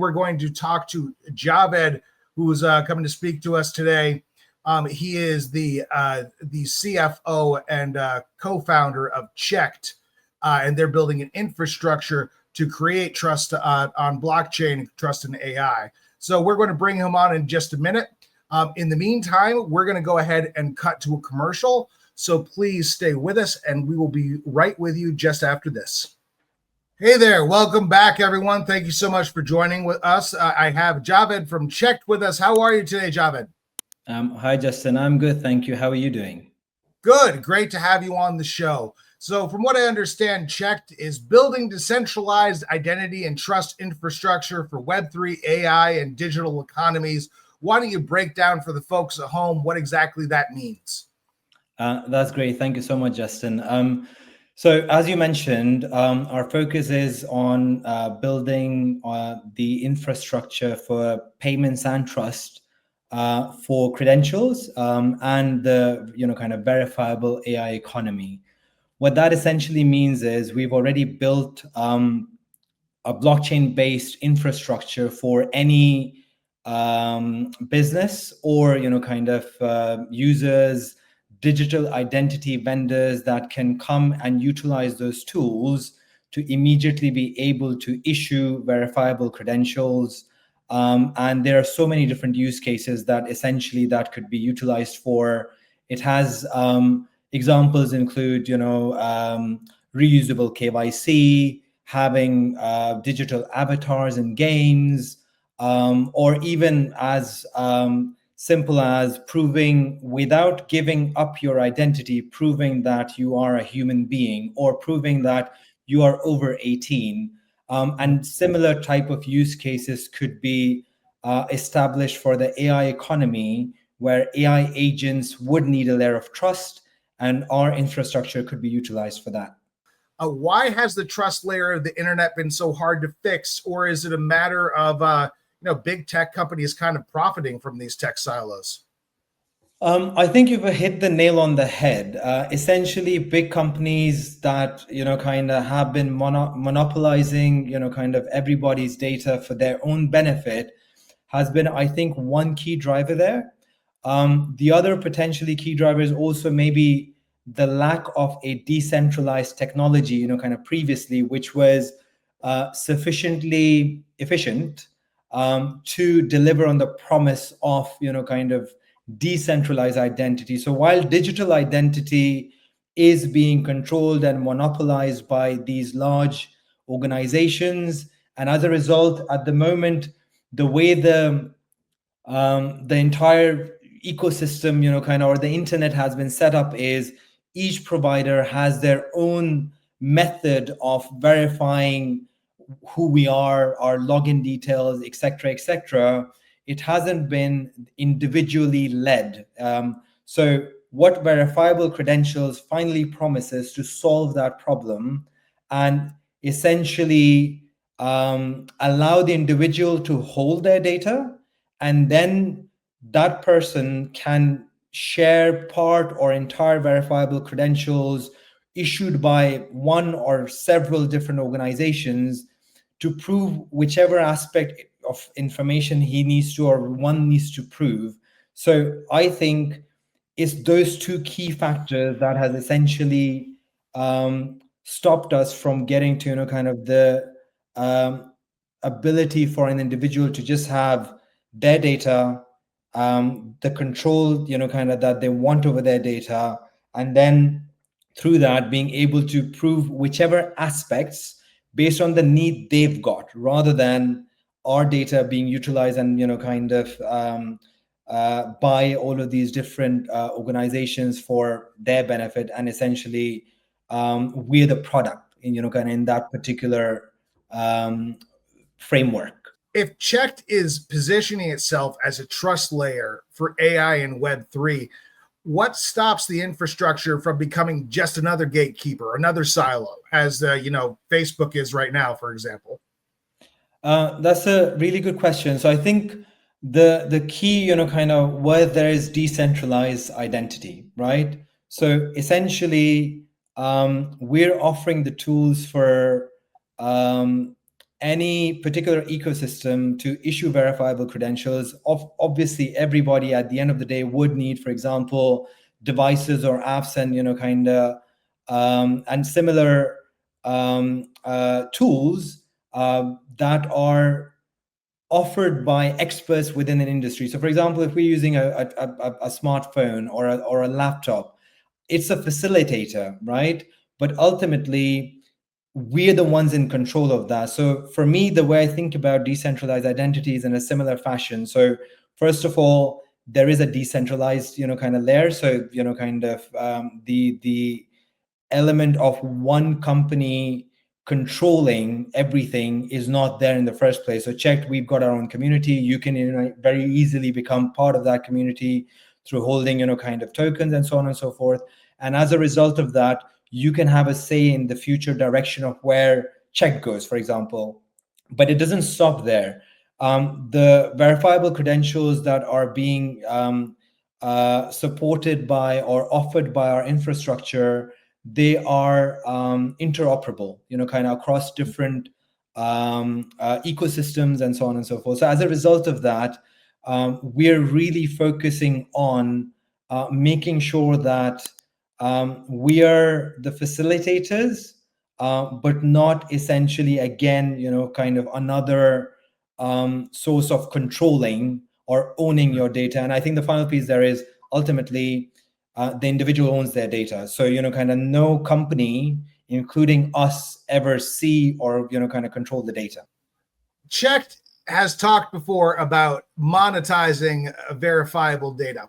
We're going to talk to Javed, who's coming to speak to us today. He is the CFO and co-founder of cheqd, and they're building an infrastructure to create trust on blockchain, trust in AI. So we're going to bring him on in just a minute. In the meantime, we're going to go ahead and cut to a commercial. So please stay with us, and we will be right with you just after this. Hey there. Welcome back, everyone. Thank you so much for joining with us. I have Javed from cheqd with us. How are you today, Javed? Hi, Justin. I'm good. Thank you. How are you doing? Good. Great to have you on the show. So from what I understand, cheqd is building decentralized identity and trust infrastructure for Web3, AI, and digital economies. Why don't you break down for the folks at home what exactly that means? That's great. Thank you so much, Justin. So as you mentioned, our focus is on building the infrastructure for payments and trust for credentials and the kind of verifiable AI economy. What that essentially means is we've already built a blockchain-based infrastructure for any business or users, digital identity vendors that can come and utilize those tools to immediately be able to issue verifiable credentials. And there are so many different use cases that essentially that could be utilized for. It has examples include, reusable KYC, having digital avatars in games, or even as simple as proving without giving up your identity, proving that you are a human being or proving that you are over 18. And similar type of use cases could be established for the AI economy, where AI agents would need a layer of trust, and our infrastructure could be utilized for that. Why has the trust layer of the internet been so hard to fix? Or is it a matter of big tech companies kind of profiting from these tech silos? I think you've hit the nail on the head. Essentially, big companies that have been monopolizing everybody's data for their own benefit has been, I think, one key driver there. The other potentially key driver is also maybe the lack of a decentralized technology, previously, which was sufficiently efficient to deliver on the promise of decentralized identity. So while digital identity is being controlled and monopolized by these large organizations, and as a result, at the moment, the way the entire ecosystem, or the internet has been set up is each provider has their own method of verifying who we are, our login details, etc., etc. It hasn't been individually led. So what verifiable credentials finally promises to solve that problem and essentially allow the individual to hold their data, and then that person can share part or entire verifiable credentials issued by one or several different organizations to prove whichever aspect of information he needs to or one needs to prove. So I think it's those two key factors that has essentially stopped us from getting to the ability for an individual to just have their data, the control that they want over their data, and then through that being able to prove whichever aspects based on the need they've got, rather than our data being utilized and by all of these different organizations for their benefit, and essentially we're the product in that particular framework. If cheqd is positioning itself as a trust layer for AI and Web3, what stops the infrastructure from becoming just another gatekeeper, another silo, as Facebook is right now, for example? That's a really good question. So I think the key, where there is decentralized identity, right? So essentially, we're offering the tools for any particular ecosystem to issue verifiable credentials, obviously everybody at the end of the day would need, for example, devices or apps and and similar tools that are offered by experts within an industry. So, for example, if we're using a smartphone or a laptop, it's a facilitator, right? But ultimately, we're the ones in control of that. So for me, the way I think about decentralized identities in a similar fashion. So first of all, there is a decentralized, kind of layer. So, the element of one company controlling everything is not there in the first place. So cheqd, we've got our own community. You can very easily become part of that community through holding, kind of tokens and so on and so forth. And as a result of that, you can have a say in the future direction of where cheqd goes, for example. But it doesn't stop there. The verifiable credentials that are being supported by or offered by our infrastructure, they are interoperable, kind of across different ecosystems and so on and so forth. So as a result of that, we're really focusing on making sure that we are the facilitators, but not essentially, again, kind of another source of controlling or owning your data. And I think the final piece there is ultimately the individual owns their data. So, kind of no company, including us, ever see or, kind of control the data. cheqd has talked before about monetizing verifiable data.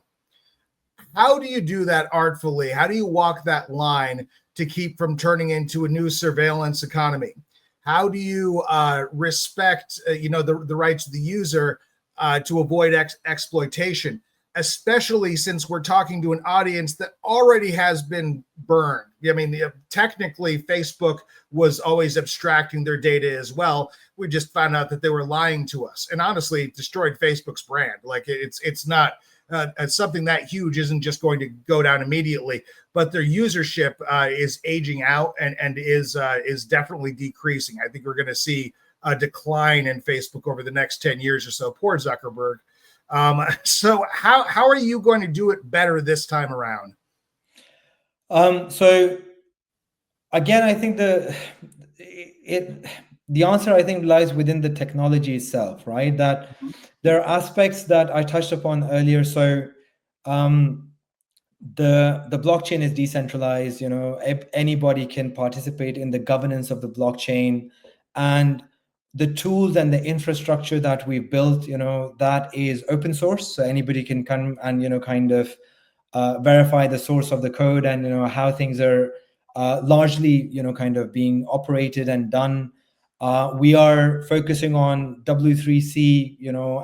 How do you do that artfully? How do you walk that line to keep from turning into a new surveillance economy? How do you respect, the rights of the user to avoid exploitation, especially since we're talking to an audience that already has been burned? I mean, technically, Facebook was always abstracting their data as well. We just found out that they were lying to us, and honestly, it destroyed Facebook's brand. Like it's not. Something that huge isn't just going to go down immediately, but their usership is aging out and is definitely decreasing. I think we're going to see a decline in Facebook over the next 10 years or so. Poor Zuckerberg. So how are you going to do it better this time around? So again, I think the answer, I think, lies within the technology itself, right? That there are aspects that I touched upon earlier. So the blockchain is decentralized. Anybody can participate in the governance of the blockchain, and the tools and the infrastructure that we built, that is open source. So anybody can come and kind of verify the source of the code and how things are largely kind of being operated and done. We are focusing on W3C,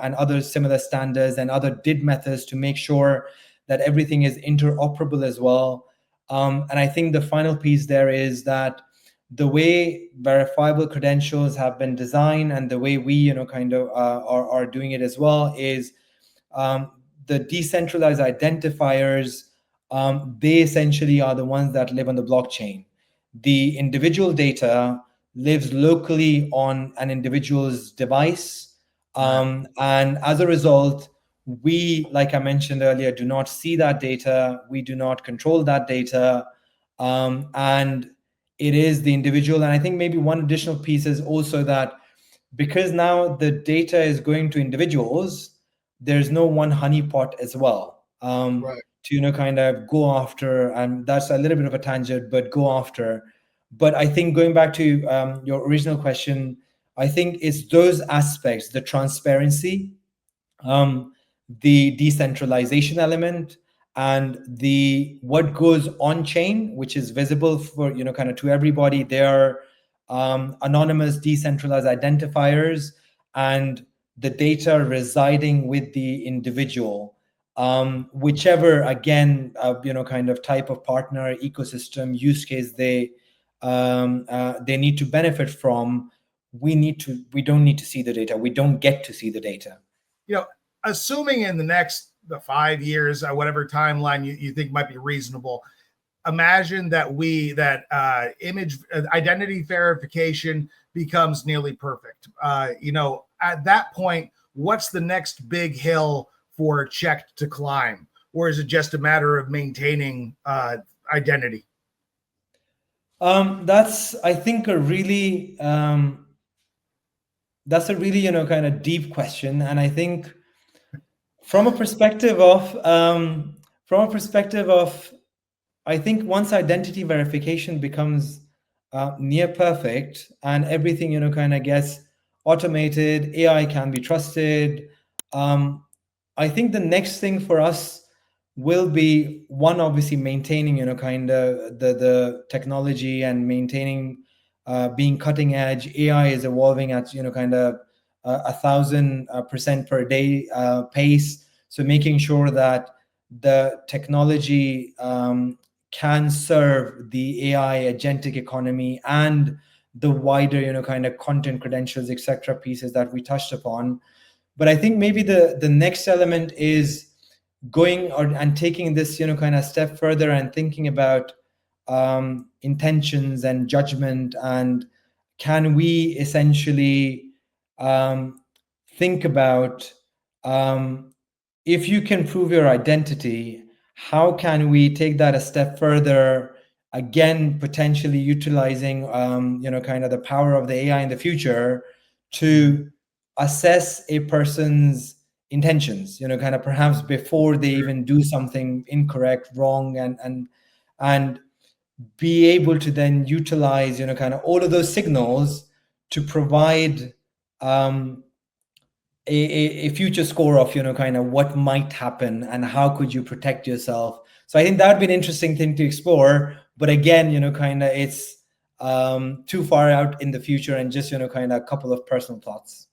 and other similar standards and other DID methods to make sure that everything is interoperable as well. And I think the final piece there is that the way verifiable credentials have been designed and the way we, kind of are doing it as well is the decentralized identifiers. They essentially are the ones that live on the blockchain. The individual data lives locally on an individual's device. And as a result, we, like I mentioned earlier, do not see that data. We do not control that data. And it is the individual. And I think maybe one additional piece is also that because now the data is going to individuals, there's no one honeypot as well. Right. To kind of go after, and that's a little bit of a tangent, but go after. But I think going back to your original question, I think it's those aspects: the transparency, the decentralization element, and the what goes on chain, which is visible for kind of to everybody. There are anonymous, decentralized identifiers, and the data residing with the individual. Whichever, again, kind of type of partner, ecosystem, use case they need to benefit from, we don't need to see the data. We don't get to see the data. Assuming in the next 5 years, whatever timeline you think might be reasonable, imagine that image identity verification becomes nearly perfect. You know, at that point, what's the next big hill for cheqd to climb? Or is it just a matter of maintaining identity? That's, I think, a really that's a really, you know, kind of deep question. And I think from a perspective of I think once identity verification becomes near perfect and everything, you know, kind of gets automated, AI can be trusted. I think the next thing for us will be, one, obviously maintaining, you know, kind of the technology and maintaining being cutting edge. AI is evolving at, you know, kind of 1,000% per day pace. So making sure that the technology can serve the AI agentic economy and the wider, you know, kind of content credentials, etc. pieces that we touched upon. But I think maybe the next element is going and taking this, you know, kind of step further and thinking about intentions and judgment, and can we essentially think about, if you can prove your identity, how can we take that a step further, again potentially utilizing you know, kind of the power of the AI in the future to assess a person's intentions, you know, kind of perhaps before they even do something incorrect, wrong, and be able to then utilize, you know, kind of all of those signals to provide a future score of, you know, kind of what might happen and how could you protect yourself. So I think that would be an interesting thing to explore. But again, you know, kind of it's too far out in the future, and just, you know, kind of a couple of personal thoughts.